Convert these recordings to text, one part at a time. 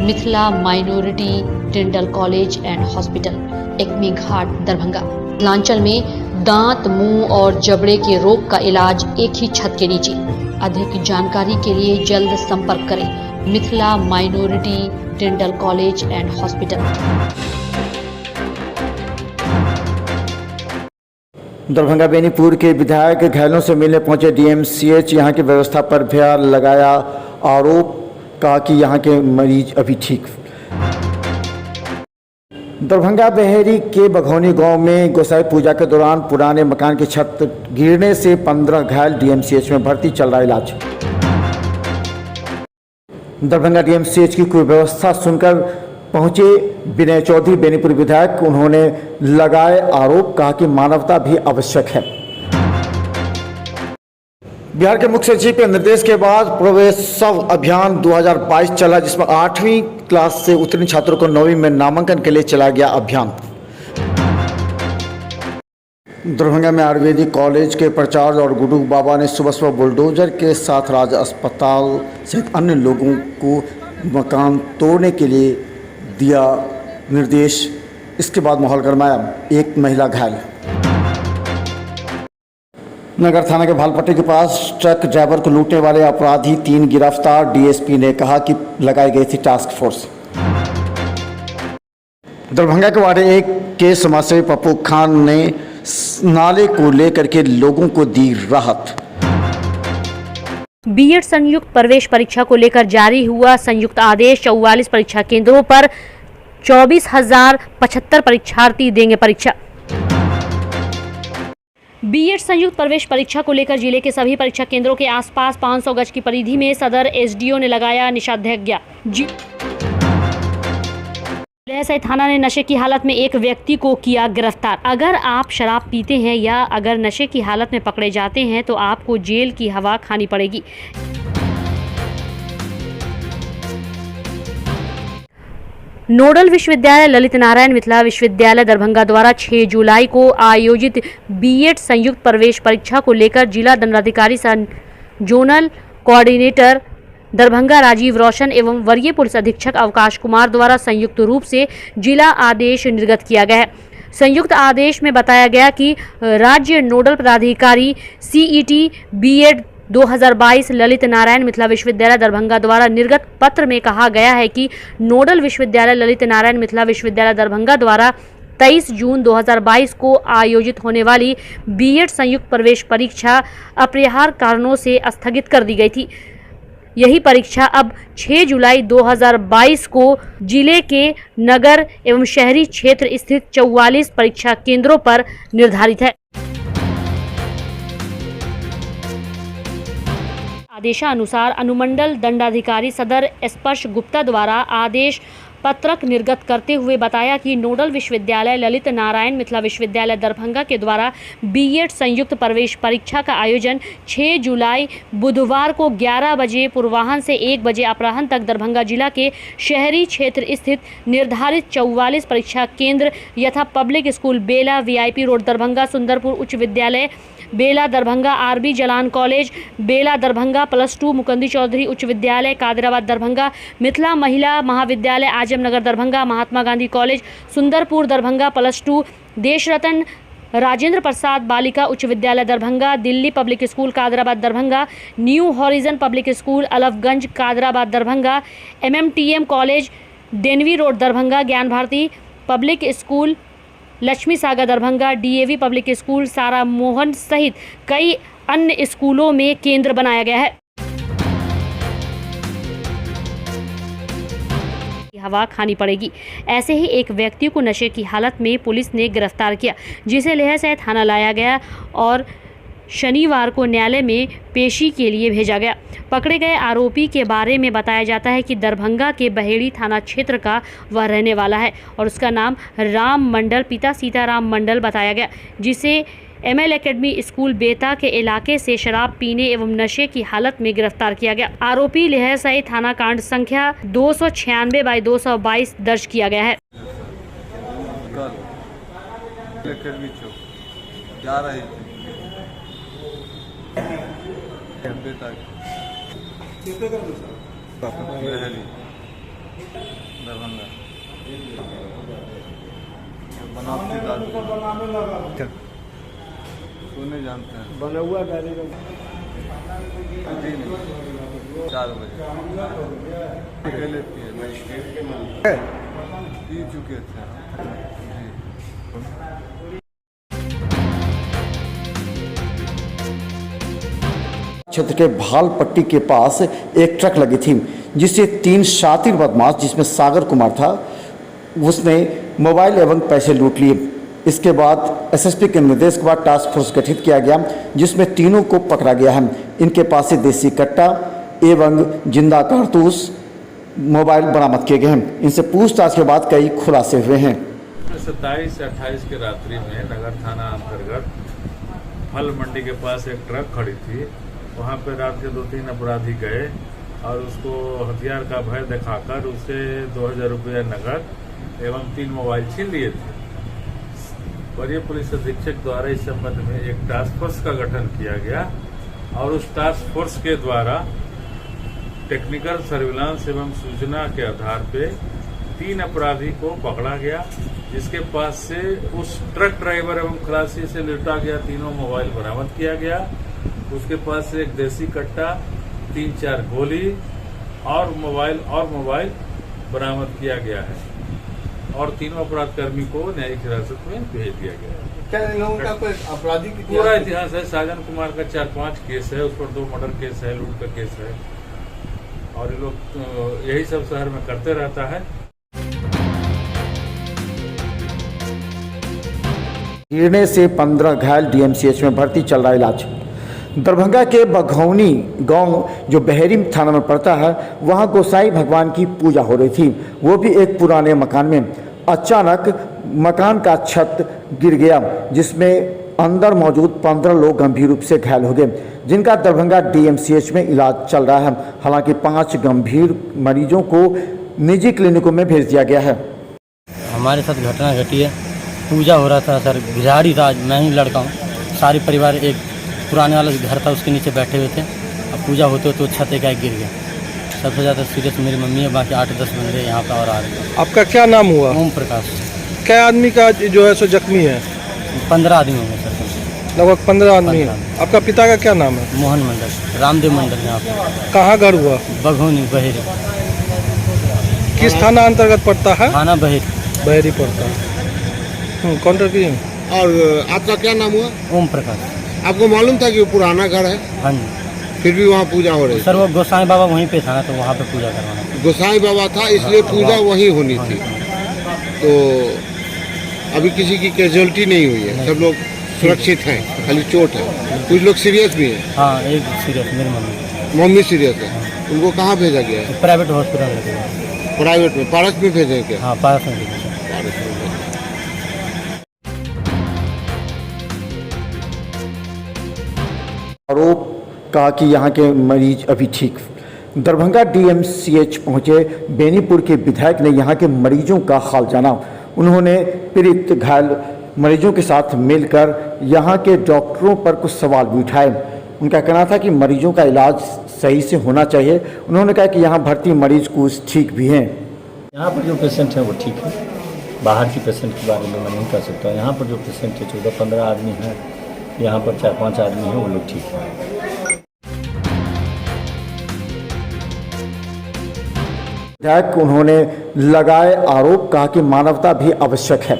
Mithila minority dental college and hospital, Ekmi Ghat, Darbhanga. Mithilanchal में दांत, मुंह और जबड़े के रोग का इलाज एक ही छत के नीचे। अधिक जानकारी के लिए जल्द संपर्क करें Mithila minority dental college and hospital. Darbhanga Benipur के विधायक घायलों से मिलने पहुंचे डीएमसीएच, यहां की व्यवस्था पर भी लगाया आरोप, कहा कि यहां के मरीज अभी ठीक। दरभंगा बहेरी के बघौनी गांव में गोसाई पूजा के दौरान पुराने मकान की छत गिरने से 15 घायल, डीएमसीएच में भर्ती, चल रहा इलाज। दरभंगा डीएमसीएच की कुव्यवस्था सुनकर पहुंचे विनय चौधरी, बेनीपुर विधायक। उन्होंने लगाए आरोप, कहा कि मानवता भी आवश्यक है। बिहार के मुख्य सचिव के निर्देश के बाद प्रवेशोत्सव अभियान 2022 चला, जिसमें 8वीं क्लास से उत्तीर्ण छात्रों को 9वीं में नामांकन के लिए चला गया अभियान। दरभंगा में आयुर्वेदिक कॉलेज के प्राचार्य और गुड्डू बाबा ने सुबह सुबह बुलडोजर के साथ राज अस्पताल सहित अन्य लोगों को मकान तोड़ने के लिए दिया निर्देश। इसके बाद माहौल गरमाया, एक महिला घायल। नगर थाना के भालपट्टी के पास ट्रक ड्राइवर को लूटने वाले अपराधी 3 गिरफ्तार, डीएसपी ने कहा कि लगाई गई थी टास्क फोर्स। दरभंगा के वार्ड 1 के समाजसेवी पप्पू खान ने नाले को लेकर के लोगों को दी राहत। बीएड संयुक्त प्रवेश परीक्षा को लेकर जारी हुआ संयुक्त आदेश। 44 परीक्षा केंद्रों पर 24,075 परीक्षार्थी देंगे परीक्षा। बीएड संयुक्त प्रवेश परीक्षा को लेकर जिले के सभी परीक्षा केंद्रों के आसपास 500 गज की परिधि में सदर एसडीओ ने लगाया निषेधाज्ञा। लहसई थाना ने नशे की हालत में एक व्यक्ति को किया गिरफ्तार। अगर आप शराब पीते हैं या अगर नशे की हालत में पकड़े जाते हैं तो आपको जेल की हवा खानी पड़ेगी। नोडल विश्वविद्यालय ललित नारायण मिथिला विश्वविद्यालय दरभंगा द्वारा 6 जुलाई को आयोजित बीएड संयुक्त प्रवेश परीक्षा को लेकर जिला दंडाधिकारी सह जोनल कोऑर्डिनेटर दरभंगा राजीव रोशन एवं वरीय पुलिस अधीक्षक अवकाश कुमार द्वारा संयुक्त रूप से जिला आदेश निर्गत किया गया है। संयुक्त आदेश में बताया गया कि राज्य नोडल पदाधिकारी सीईटी बीएड 2022 ललित नारायण मिथिला विश्वविद्यालय दरभंगा द्वारा निर्गत पत्र में कहा गया है कि नोडल विश्वविद्यालय ललित नारायण मिथिला विश्वविद्यालय दरभंगा द्वारा 23 जून 2022 को आयोजित होने वाली बीएड संयुक्त प्रवेश परीक्षा अपरिहार्य कारणों से स्थगित कर दी गई थी। यही परीक्षा अब 6 जुलाई 2022 को जिले के नगर एवं शहरी क्षेत्र स्थित 44 परीक्षा केंद्रों पर निर्धारित है। आदेशानुसार अनुमंडल दंडाधिकारी सदर स्पर्श गुप्ता द्वारा आदेश पत्रक निर्गत करते हुए बताया कि नोडल विश्वविद्यालय ललित नारायण मिथिला विश्वविद्यालय दरभंगा के द्वारा बीएड संयुक्त प्रवेश परीक्षा का आयोजन 6 जुलाई बुधवार को 11 बजे पूर्वाह्न से 1 बजे अपराह्न तक दरभंगा जिला के शहरी क्षेत्र स्थित निर्धारित 44 परीक्षा केंद्र यथा public school Bela, VIP road Darbhanga, Sundarpur उच्च विद्यालय बेला दरभंगा, आरबी जलान कॉलेज बेला दरभंगा, +2 मुकुंदी चौधरी उच्च विद्यालय कादराबाद दरभंगा, मिथिला महिला महाविद्यालय आजमनगर दरभंगा, महात्मा गांधी कॉलेज सुंदरपुर दरभंगा, +2 देश रत्न राजेंद्र प्रसाद बालिका उच्च विद्यालय Darbhanga, Delhi public school Kadrabad Darbhanga, new horizon public school Alfaganj Kadrabad Darbhanga, MMTM college Denvi road Darbhanga, Gyan Bharti public school Laxmi Sagar Darbhanga, DAV public school सारा मोहन सहित कई अन्य स्कूलों में केंद्र बनाया गया है। हवा खानी पड़ेगी। ऐसे ही एक व्यक्ति को नशे की हालत में पुलिस ने गिरफ्तार किया, जिसे लहसई थाना लाया गया और शनिवार को न्यायालय में पेशी के लिए भेजा गया। पकड़े गए आरोपी के बारे में बताया जाता है कि दरभंगा के बहेड़ी थाना क्षेत्र का वह रहने वाला है और उसका नाम राम मंडल पिता सीताराम मंडल बताया गया, जिसे एमएल एकेडमी स्कूल बेता के इलाके से शराब पीने एवं नशे की हालत में गिरफ्तार किया गया। आरोपी लहसई थाना कांड संख्या 296/222 दर्ज किया गया है। दरभंगा बनावटी दारू सोने जानते हैं बना हुआ गाड़ी का जी नहीं 4 बजे अकेले पी चुके थे जी। क्षेत्र के भालपट्टी के पास एक ट्रक लगी थी जिससे 3 शातिर बदमाश जिसमें सागर कुमार था उसने मोबाइल एवं पैसे लूट लिए। इसके बाद एसएसपी के निर्देश के बाद टास्क फोर्स गठित किया गया जिसमें तीनों को पकड़ा गया है। इनके पास से देसी कट्टा एवं जिंदा कारतूस मोबाइल बरामद किए गए हैं। इनसे पूछताछ के बाद कई खुलासे हुए हैं। 27 से 28 की रात्रि में नगर थाना अंतर्गत फल मंडी के पास एक ट्रक खड़ी थी। वहाँ पे रात के 2-3 अपराधी गए और उसको हथियार का भय दिखाकर उससे 2000 रुपया नकद एवं 3 मोबाइल छीन लिए थे। वरीय पुलिस अधीक्षक द्वारा इस संबंध में एक टास्क फोर्स का गठन किया गया और उस टास्क फोर्स के द्वारा टेक्निकल सर्विलांस एवं सूचना के आधार पे 3 अपराधी को पकड़ा गया, जिसके पास से उस ट्रक ड्राइवर एवं खलासी से लूटा गया 3 मोबाइल बरामद किया गया। उसके पास से एक देसी कट्टा, 3-4 गोली और मोबाइल बरामद किया गया है और 3 अपराध कर्मी को न्यायिक हिरासत में भेज दिया गया है। क्या इन लोगों का कोई आपराधिक पूरा इतिहास है। साजन कुमार का 4-5 केस है, उस पर 2 मर्डर केस है, लूट का केस है और ये लोग यही सब शहर में करते रहता है। गिरने से 15 घायल, डीएमसीएच में भर्ती, चल रहा इलाज। दरभंगा के बघौनी गांव जो बहेरी थाना में पड़ता है वहां गोसाई भगवान की पूजा हो रही थी, वो भी एक पुराने मकान में। अचानक मकान का छत गिर गया जिसमें अंदर मौजूद 15 लोग गंभीर रूप से घायल हो गए, जिनका दरभंगा डीएमसीएच में इलाज चल रहा है। हालांकि 5 गंभीर मरीजों को निजी क्लिनिकों में भेज दिया गया है। हमारे साथ घटना घटी है। पूजा हो रहा था सर, गिराड़ी था, मैं ही लड़का हूँ। सारी परिवार एक पुराने वाला घर था उसके नीचे बैठे हुए थे। अब पूजा होते तो छत एक गिर गया। सबसे ज़्यादा सीरियस मेरी मम्मी है, बाकी 8-10 बंदे यहाँ पर और आ रहे हैं। आपका क्या नाम हुआ? ओम प्रकाश। क्या आदमी का जो है सो जख्मी है? 15 आदमी होंगे सर, लगभग 15 आदमी है। आपका पिता का क्या नाम है? मोहन मंडल, रामदेव मंडल। यहाँ पर कहाँ घर हुआ? बघौनी बहेरी। किस थाना अंतर्गत पड़ता है? थाना बहेरी। बहेरी पड़ता है। काउंटर की। और आपका क्या नाम हुआ? ओम प्रकाश। आपको मालूम था कि वो पुराना घर है, हाँ जी। फिर भी वहाँ पूजा हो रही सर वो गोसाई बाबा वहीं पे था ना, तो वहाँ पे पूजा करवाना। गोसाई बाबा था इसलिए पूजा वहीं होनी थी। तो अभी किसी की कैजुअलिटी नहीं हुई है, सब लोग सुरक्षित हैं, खाली चोट है। कुछ लोग सीरियस भी हैं। हाँ, एक सीरियस, मेरी मम्मी सीरियस है। उनको कहाँ भेजा गया है? Private hospital. प्राइवेट में? पारस में भेजे क्या? हाँ, पारस में। आरोप कहा कि यहाँ के मरीज अभी ठीक। दरभंगा डीएमसीएच पहुंचे बेनीपुर के विधायक ने यहाँ के मरीजों का हाल जाना। उन्होंने पीड़ित घायल मरीजों के साथ मिलकर यहाँ के डॉक्टरों पर कुछ सवाल भी उठाए। उनका कहना था कि मरीजों का इलाज सही से होना चाहिए। उन्होंने कहा कि यहाँ भर्ती मरीज कुछ ठीक भी हैं। यहाँ पर जो पेशेंट है वो ठीक है, बाहर की पेशेंट के बारे में मैं नहीं कह सकता। यहाँ पर जो पेशेंट है 14-15 आदमी हैं, यहाँ पर 4-5 आदमी हैं, वो लोग ठीक हैं। विधायक उन्होंने लगाए आरोप, कहा कि मानवता भी आवश्यक है।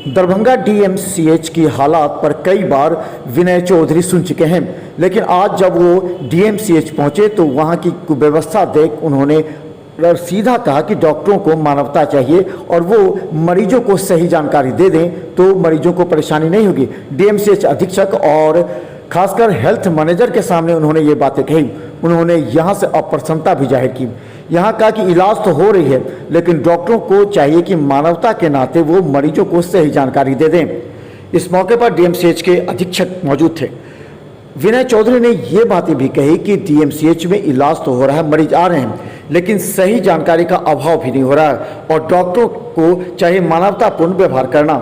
दरभंगा डीएमसीएच की हालात पर कई बार विनय चौधरी सुन चुके हैं, लेकिन आज जब वो डीएमसीएच पहुंचे तो वहां की व्यवस्था देख उन्होंने सीधा कहा कि डॉक्टरों को मानवता चाहिए और वो मरीजों को सही जानकारी दे दें तो मरीजों को परेशानी नहीं होगी। डीएमसीएच अधीक्षक और खासकर हेल्थ मैनेजर के सामने उन्होंने ये बातें कही। उन्होंने यहाँ से अप्रसन्नता भी जाहिर की। यहाँ कहा कि इलाज तो हो रही है, लेकिन डॉक्टरों को चाहिए कि मानवता के नाते वो मरीजों को सही जानकारी दे दें। इस मौके पर डीएमसीएच के अधीक्षक मौजूद थे। विनय चौधरी ने ये बातें भी कही कि डीएमसीएच में इलाज तो हो रहा है, मरीज आ रहे हैं, लेकिन सही जानकारी का अभाव भी नहीं हो रहा है और डॉक्टरों को चाहिए मानवतापूर्ण व्यवहार करना।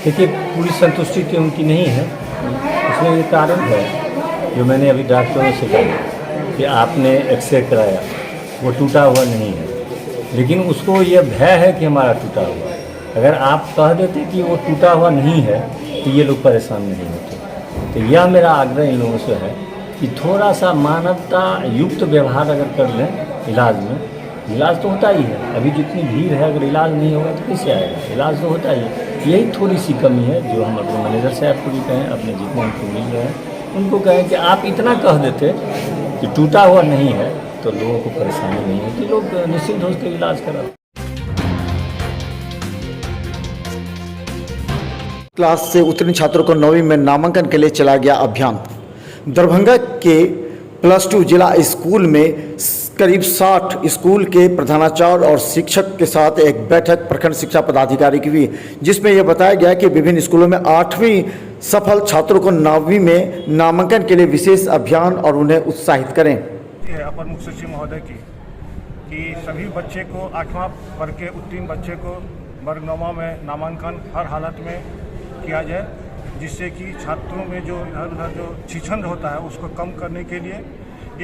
देखिए, पूरी संतुष्टि तो उनकी नहीं है। इसमें ये कारण है जो मैंने अभी डॉक्टरों से कहा कि आपने एक्सरे कराया, वो टूटा हुआ नहीं है, लेकिन उसको ये भय है कि हमारा टूटा हुआ है। अगर आप कह देते कि वो टूटा हुआ नहीं है तो ये लोग परेशान नहीं होते। तो यह मेरा आग्रह इन लोगों से है कि थोड़ा सा मानवता युक्त व्यवहार अगर कर लें इलाज में, इलाज तो होता ही है। अभी जितनी भीड़ है, अगर इलाज नहीं होगा तो कैसे आएगा? इलाज तो होता ही है। यही थोड़ी सी कमी है जो हम अपने मैनेजर साहब को भी कहें, अपने जितने हमको मिल रहे हैं उनको कहें कि आप इतना कह देते कि टूटा हुआ नहीं है तो लोगों को परेशानी नहीं होती, लोग निश्चिंत होकर इलाज कराते। क्लास से उत्तीर्ण छात्रों को 9वीं में नामांकन के लिए चला गया अभियान। दरभंगा के +2 जिला स्कूल में करीब 60 स्कूल के प्रधानाचार्य और शिक्षक के साथ एक बैठक प्रखंड शिक्षा पदाधिकारी की हुई, जिसमें यह बताया गया कि विभिन्न स्कूलों में 8वीं सफल छात्रों को 9वीं में नामांकन के लिए विशेष अभियान और उन्हें उत्साहित करें। अपर मुख्य सचिव महोदय की कि सभी बच्चे को 8वां वर्ग के उत्तीर्ण बच्चे को वर्ग 9वां में नामांकन हर हालत में किया जाए, जिससे कि छात्रों में जो इधर उधर जो छिछंद होता है उसको कम करने के लिए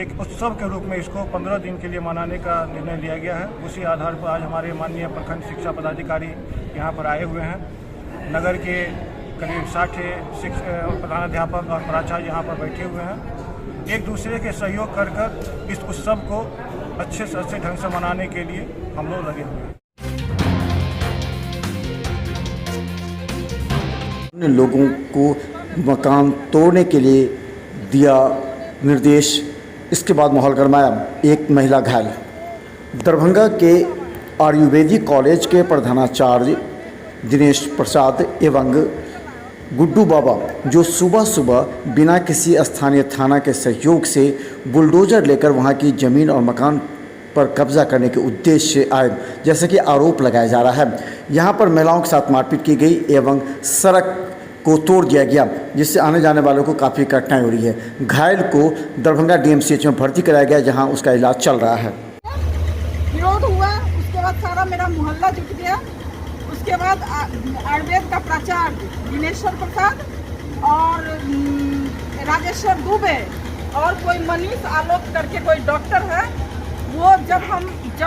एक उत्सव के रूप में इसको 15 दिन के लिए मनाने का निर्णय लिया गया है। उसी आधार पर आज हमारे माननीय प्रखंड शिक्षा पदाधिकारी यहाँ पर आए हुए हैं। नगर के करीब 60 प्रधानाध्यापक और प्राचार्य यहाँ पर बैठे हुए हैं। एक दूसरे के सहयोग कर इस उत्सव को अच्छे से अच्छे ढंग से मनाने के लिए हम लोग लगे हुए हैं। लोगों को मकान तोड़ने के लिए दिया निर्देश। इसके बाद माहौल गरमाया, एक महिला घायल। दरभंगा के आयुर्वेदिक कॉलेज के प्रधानाचार्य दिनेश प्रसाद एवं गुड्डू बाबा, जो सुबह सुबह बिना किसी स्थानीय थाना के सहयोग से बुलडोजर लेकर वहां की जमीन और मकान पर कब्जा करने के उद्देश्य से आए, जैसे कि आरोप लगाया जा रहा है। यहाँ पर महिलाओं के साथ मारपीट की गई एवं सड़क को तोड़ दिया गया, जिससे आने जाने वालों को काफ़ी कठिनाई हो रही है। घायल को दरभंगा DMCH में भर्ती कराया गया, जहां उसका इलाज चल रहा है। विरोध हुआ, उसके बाद सारा मेरा मोहल्ला जुट गया। उसके बाद आयुर्वेद का प्राचार्य दिनेश्वर प्रसाद और राजेश्वर दुबे और कोई मनीष आलोक करके कोई डॉक्टर है, वो जब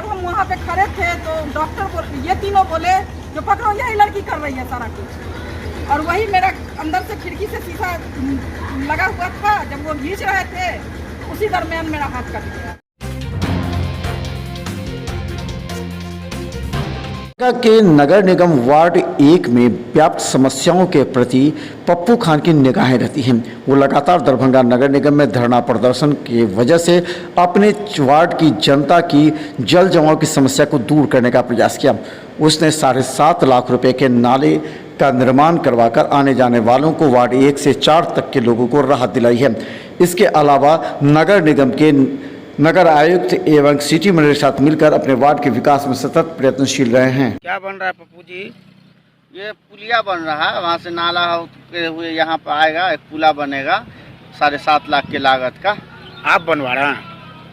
हम वहाँ पे खड़े थे तो डॉक्टर ये तीनों बोले जो पकड़ो यही लड़की कर रही है सारा कुछ। और वही मेरा अंदर से खिड़की से शीशा लगा हुआ था, जब वो खींच रहे थे उसी दरमियान मेरा हाथ कट गया। के नगर निगम वार्ड 1 में व्याप्त समस्याओं के प्रति पप्पू खान की निगाहें रहती हैं। वो लगातार दरभंगा नगर निगम में धरना प्रदर्शन की वजह से अपने वार्ड की जनता की जल जमाव की समस्या को दूर करने का प्रयास किया। उसने 7.5 लाख रुपए के नाले का निर्माण करवाकर आने जाने वालों को वार्ड 1 से 4 तक के लोगों को राहत दिलाई है। इसके अलावा नगर निगम के नगर आयुक्त एवं सिटी मैनेजर के साथ मिलकर अपने वार्ड के विकास में सतत प्रयत्नशील रहे हैं। क्या बन रहा है पप्पू जी? ये पुलिया बन रहा है, वहाँ से नाला होते हुए यहाँ पर आएगा, एक पुला बनेगा 7.5 लाख के लागत का। आप बनवा रहे हैं?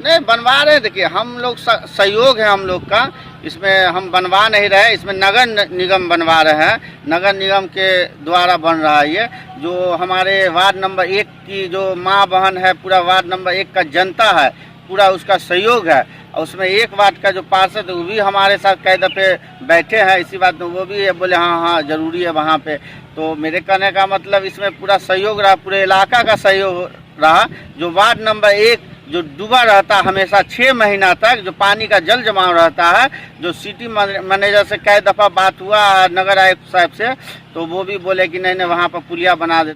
नहीं बनवा रहे, देखिए हम लोग सहयोग है हम लोग का, इसमें हम बनवा नहीं रहे, इसमें नगर निगम बनवा रहे हैं। नगर निगम के द्वारा बन रहा है ये, जो हमारे वार्ड नंबर 1 की जो माँ बहन है, पूरा वार्ड नंबर 1 का जनता है, पूरा उसका सहयोग है। और उसमें एक वार्ड का जो पार्षद वो भी हमारे साथ कई दफ़े बैठे हैं, इसी बात में वो भी बोले हाँ ज़रूरी है वहाँ पे। तो मेरे कहने का मतलब इसमें पूरा सहयोग रहा, पूरे इलाका का सहयोग रहा। जो वार्ड नंबर 1 जो डूबा रहता हमेशा 6 महीना तक, जो पानी का जल जमाव रहता है, जो सिटी मैनेजर से कई दफ़ा बात हुआ नगर आयुक्त साहब से, तो वो भी बोले कि नहीं वहाँ पर पुलिया बना दे।